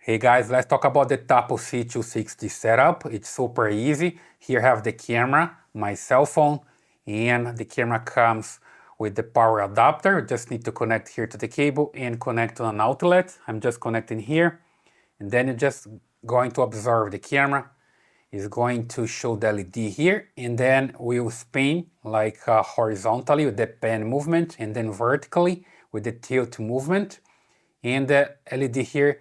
Hey guys, let's talk about the Tapo C260 setup. It's super easy. Here I have the camera, my cell phone, and the camera comes with the power adapter. Just need to connect here to the cable and connect to an outlet. I'm just connecting here, and then you're just going to observe the camera. It's going to show the LED here, and then we'll spin like horizontally with the pen movement, and then vertically with the tilt movement. And the LED here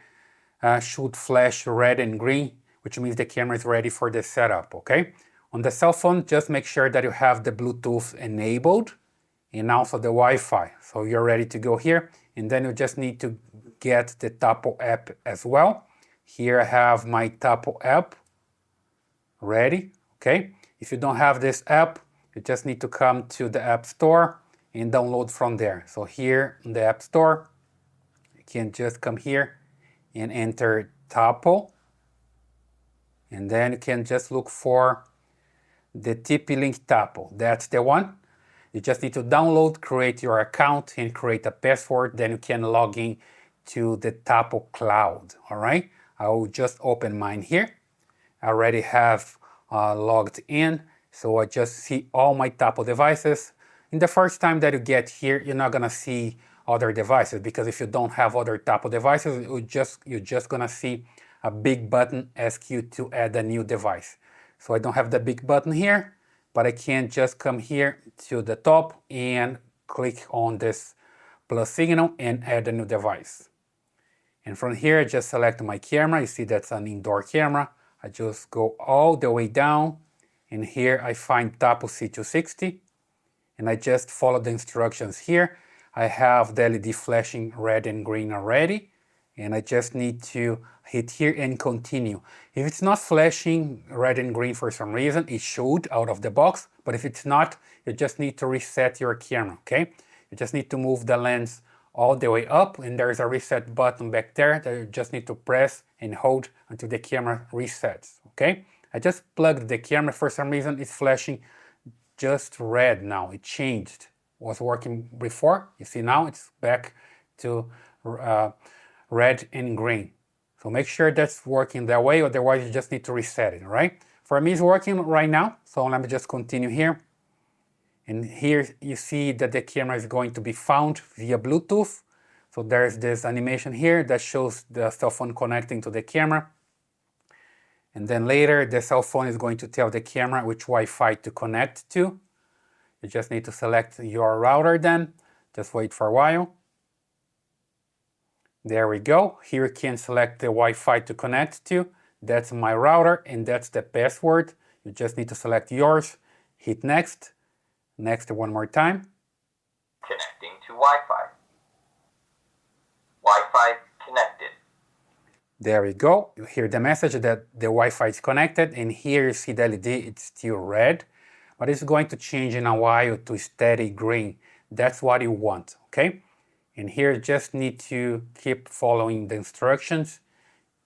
should flash red and green, which means the camera is ready for the setup, okay? On the cell phone, just make sure that you have the Bluetooth enabled and also the Wi-Fi. So you're ready to go here, and then you just need to get the Tapo app as well. Here I have my Tapo app ready, okay? If you don't have this app, you just need to come to the App Store and download from there. So here in the App Store, you can just come here and enter Tapo, and then you can just look for the TP-Link Tapo. That's the one. You just need to download, create your account, and create a password. Then you can log in to the Tapo cloud. All right. I will just open mine here. I already have logged in, so I just see all my Tapo devices. In the first time that you get here, you're not gonna see other devices, because if you don't have other Tapo devices, you're just gonna see a big button ask you to add a new device. So I don't have the big button here, but I can just come here to the top and click on this plus signal and add a new device. And from here, I just select my camera. You see that's an indoor camera. I just go all the way down, and here I find Tapo C260, and I just follow the instructions here. I have the LED flashing red and green already, and I just need to hit here and continue. If it's not flashing red and green for some reason, it should out of the box, but if it's not, you just need to reset your camera, okay? You just need to move the lens all the way up, and there's a reset button back there that you just need to press and hold until the camera resets, okay? I just plugged the camera. For some reason, it's flashing just red now. It changed. Was working before. You see now it's back to red and green. So make sure that's working that way, otherwise you just need to reset it, right? For me, it's working right now, so let me just continue here. And here you see that the camera is going to be found via Bluetooth. So there's this animation here that shows the cell phone connecting to the camera. And then later, the cell phone is going to tell the camera which Wi-Fi to connect to. You just need to select your router then. Just wait for a while. There we go. Here you can select the Wi-Fi to connect to. That's my router, and that's the password. You just need to select yours. Hit next. Next one more time. Connecting to Wi-Fi. Wi-Fi connected. There we go. You hear the message that the Wi-Fi is connected, and here you see the LED, it's still red, but it's going to change in a while to steady green. That's what you want, okay? And here you just need to keep following the instructions.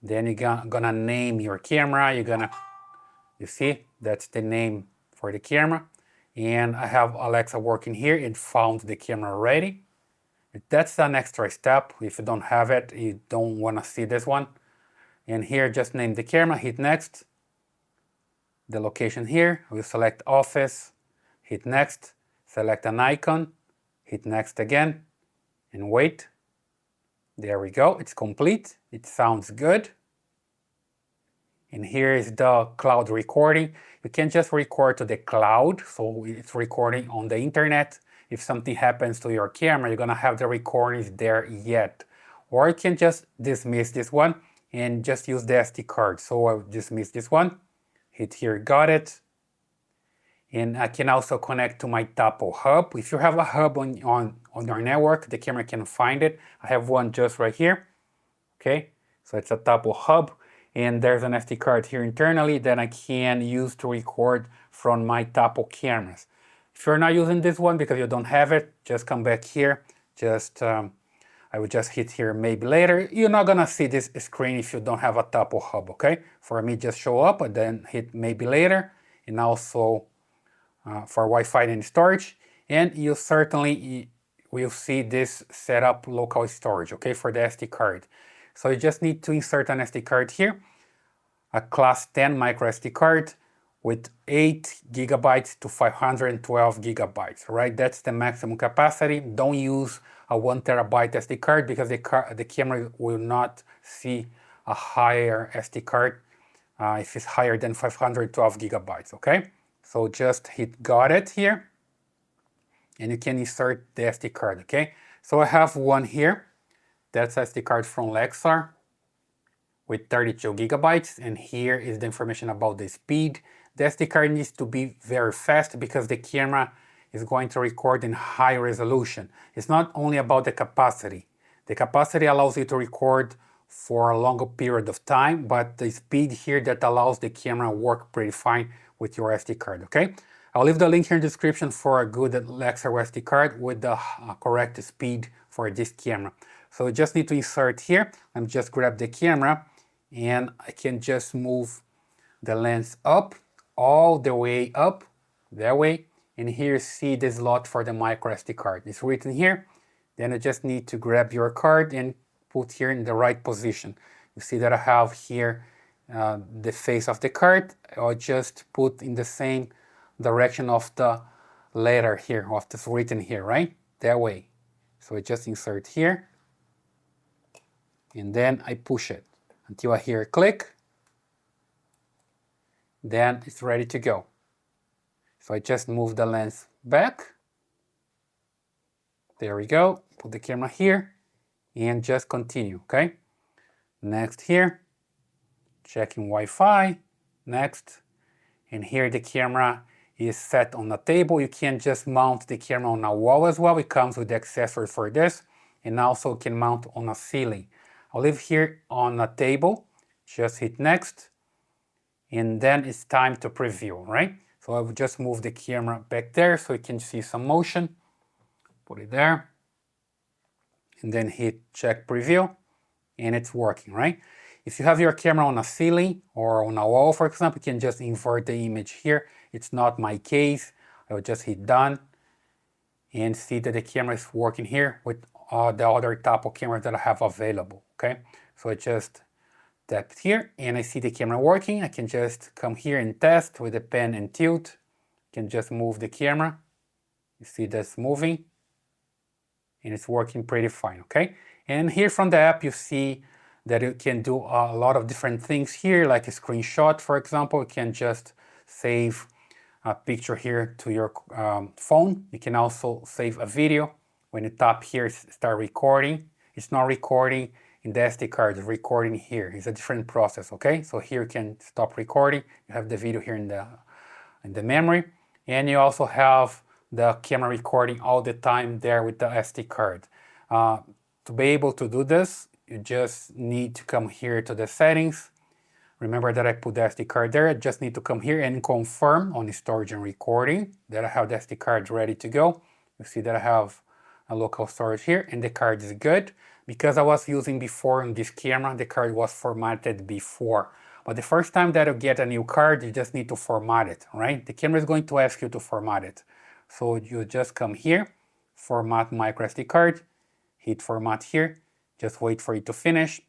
Then you're gonna name your camera. You see, that's the name for the camera. And I have Alexa working here. It found the camera already. That's an extra step. If you don't have it, you don't wanna see this one. And here, just name the camera, hit next. The location here, we select office, hit next, select an icon, hit next again, and wait. There we go, it's complete, it sounds good. And here is the cloud recording. You can just record to the cloud, so it's recording on the internet. If something happens to your camera, you're gonna have the recordings there yet. Or you can just dismiss this one and just use the SD card. So I'll dismiss this one. Hit here, got it. And I can also connect to my Tapo hub. If you have a hub on your network, the camera can find it. I have one just right here. Okay, so it's a Tapo hub, and there's an SD card here internally that I can use to record from my Tapo cameras. If you're not using this one because you don't have it, just come back here. I would just hit here maybe later. You're not gonna see this screen if you don't have a Tapo hub, okay? For me, just show up and then hit maybe later, and also for Wi-Fi and storage. And you certainly will see this setup local storage, okay, for the SD card. So you just need to insert an SD card here, a class 10 micro SD card with 8 gigabytes to 512 gigabytes, right? That's the maximum capacity. Don't use a 1 terabyte SD card because the camera will not see a higher SD card if it's higher than 512 gigabytes, okay? So just hit got it here, and you can insert the SD card, okay? So I have one here. That's SD card from Lexar with 32 gigabytes, and here is the information about the speed. The SD card needs to be very fast because the camera is going to record in high resolution. It's not only about the capacity. The capacity allows you to record for a longer period of time, but the speed here that allows the camera work pretty fine with your SD card, okay? I'll leave the link here in the description for a good Lexar SD card with the correct speed for this camera. So you just need to insert here. Let me just grab the camera and I can just move the lens up, all the way up, that way. And here you see the slot for the micro SD card. It's written here. Then you just need to grab your card and put here in the right position. You see that I have here the face of the card. I'll just put in the same direction of the letter here, of this written here, right? That way. So I just insert here. And then I push it until I hear a click. Then it's ready to go. So I just move the lens back. There we go. Put the camera here and just continue, okay? Next here, checking Wi-Fi, next. And here the camera is set on a table. You can just mount the camera on a wall as well. It comes with the accessories for this, and also can mount on a ceiling. I'll leave here on a table, just hit next, and then it's time to preview, right? So I will just move the camera back there so you can see some motion. Put it there, and then hit check preview, and it's working, right? If you have your camera on a ceiling or on a wall, for example, you can just invert the image here. It's not my case. I will just hit done and see that the camera is working here with the other Tapo cameras that I have available, okay? So I just tap here and I see the camera working. I can just come here and test with the pen and tilt. I can just move the camera. You see that's moving and it's working pretty fine, okay? And here from the app, you see that you can do a lot of different things here, like a screenshot, for example. You can just save a picture here to your phone. You can also save a video. When you tap here, start recording. It's not recording in the SD card, it's recording here. It's a different process, okay? So here you can stop recording. You have the video here in the memory. And you also have the camera recording all the time there with the SD card. To be able to do this, you just need to come here to the settings. Remember that I put the SD card there. I just need to come here and confirm on storage and recording that I have the SD card ready to go. You see that I have a local storage here and the card is good. Because I was using before on this camera, the card was formatted before. But the first time that you get a new card, you just need to format it, right? The camera is going to ask you to format it. So you just come here, format micro SD card, hit format here, just wait for it to finish.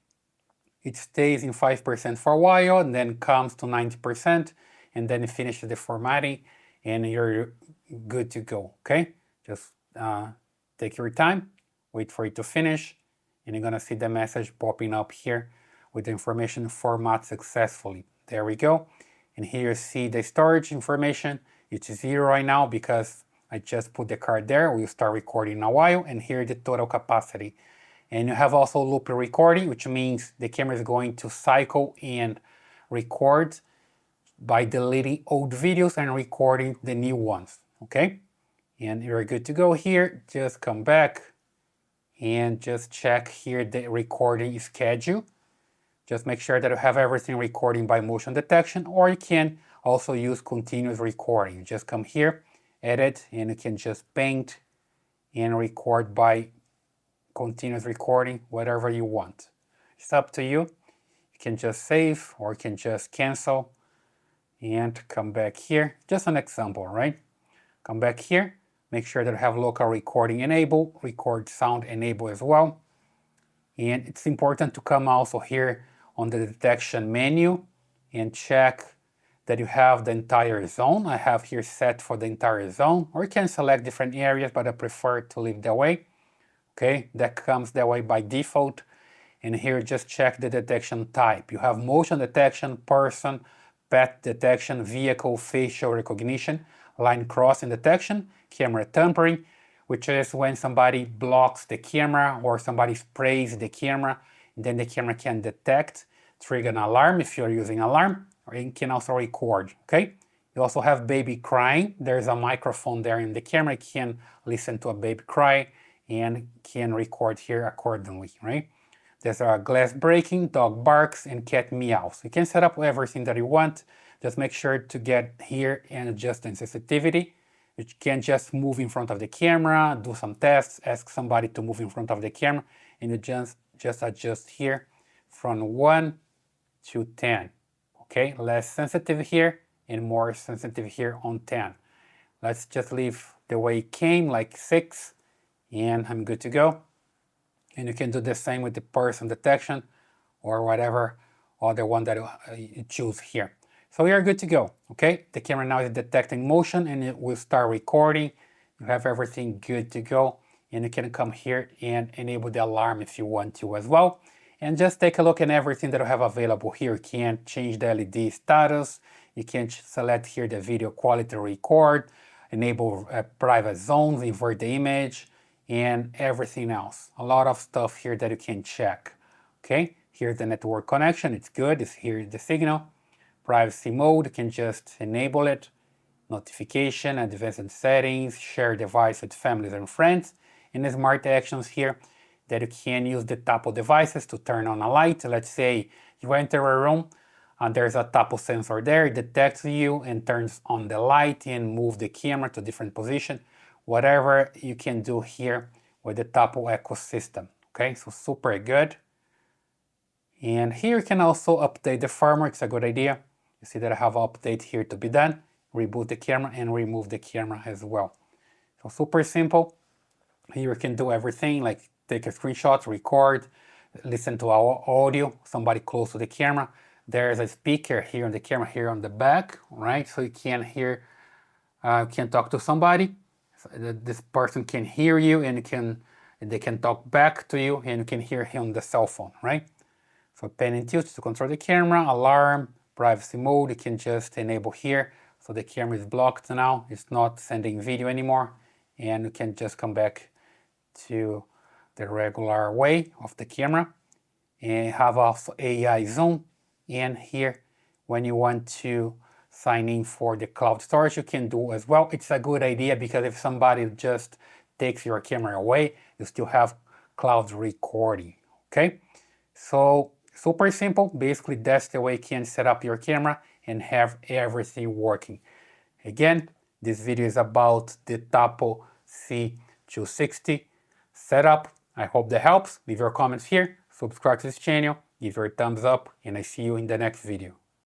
It stays in 5% for a while and then comes to 90% and then it finishes the formatting and you're good to go, okay? Just take your time, wait for it to finish, and you're gonna see the message popping up here with the information format successfully. There we go. And here you see the storage information. It's 0 right now because I just put the card there. We'll start recording in a while, and here the total capacity. And you have also loop recording, which means the camera is going to cycle and record by deleting old videos and recording the new ones, okay? And you're good to go here. Just come back and just check here the recording schedule. Just make sure that you have everything recording by motion detection, or you can also use continuous recording. Just come here, edit, and you can just paint and record by continuous recording, whatever you want. It's up to you. You can just save or you can just cancel and come back here. Just an example, right? Come back here. Make sure that you have local recording enabled, record sound enabled as well. And it's important to come also here on the detection menu and check that you have the entire zone. I have here set for the entire zone, or you can select different areas, but I prefer to leave that way. Okay, that comes that way by default. And here just check the detection type. You have motion detection, person, pet detection, vehicle, facial recognition, line crossing detection, camera tampering, which is when somebody blocks the camera or somebody sprays the camera, and then the camera can detect, trigger an alarm if you're using alarm, or it can also record, okay? You also have baby crying. There's a microphone there in the camera. You can listen to a baby cry and can record here accordingly, right? There's a glass breaking, dog barks, and cat meows. You can set up everything that you want. Just make sure to get here and adjust the sensitivity. You can just move in front of the camera, do some tests, ask somebody to move in front of the camera, and you just adjust here from 1 to 10. Okay, less sensitive here and more sensitive here on 10. Let's just leave the way it came, like 6, and I'm good to go. And you can do the same with the person detection or whatever other one that you choose here. So we are good to go, okay? The camera now is detecting motion and it will start recording. You have everything good to go, and you can come here and enable the alarm if you want to as well. And just take a look at everything that you have available here. You can change the LED status. You can select here the video quality record, enable private zones, invert the image, and everything else. A lot of stuff here that you can check. Okay, here's the network connection. It's good. Here's the signal. Privacy mode, you can just enable it. Notification, advanced settings, share device with families and friends. And the smart actions here that you can use the Tapo devices to turn on a light. Let's say you enter a room and there's a Tapo sensor there. It detects you and turns on the light and move the camera to different position. Whatever you can do here with the Tapo ecosystem. Okay, so super good. And here you can also update the firmware. It's a good idea. You see that I have an update here to be done. Reboot the camera and remove the camera as well. So super simple. Here you can do everything like take a screenshot, record, listen to our audio, somebody close to the camera. There's a speaker here on the camera here on the back, right? So you can hear, can talk to somebody. So this person can hear you and they can talk back to you and you can hear him on the cell phone, right? So pen and tilt to control the camera, alarm, privacy mode, you can just enable here. So the camera is blocked now, it's not sending video anymore. And you can just come back to the regular way of the camera. And have also AI zoom. And here, when you want to sign in for the cloud storage, you can do as well. It's a good idea because if somebody just takes your camera away, you still have cloud recording, okay? So super simple. Basically, that's the way you can set up your camera and have everything working. Again, this video is about the Tapo C260 setup. I hope that helps. Leave your comments here, subscribe to this channel, give your thumbs up, and I see you in the next video.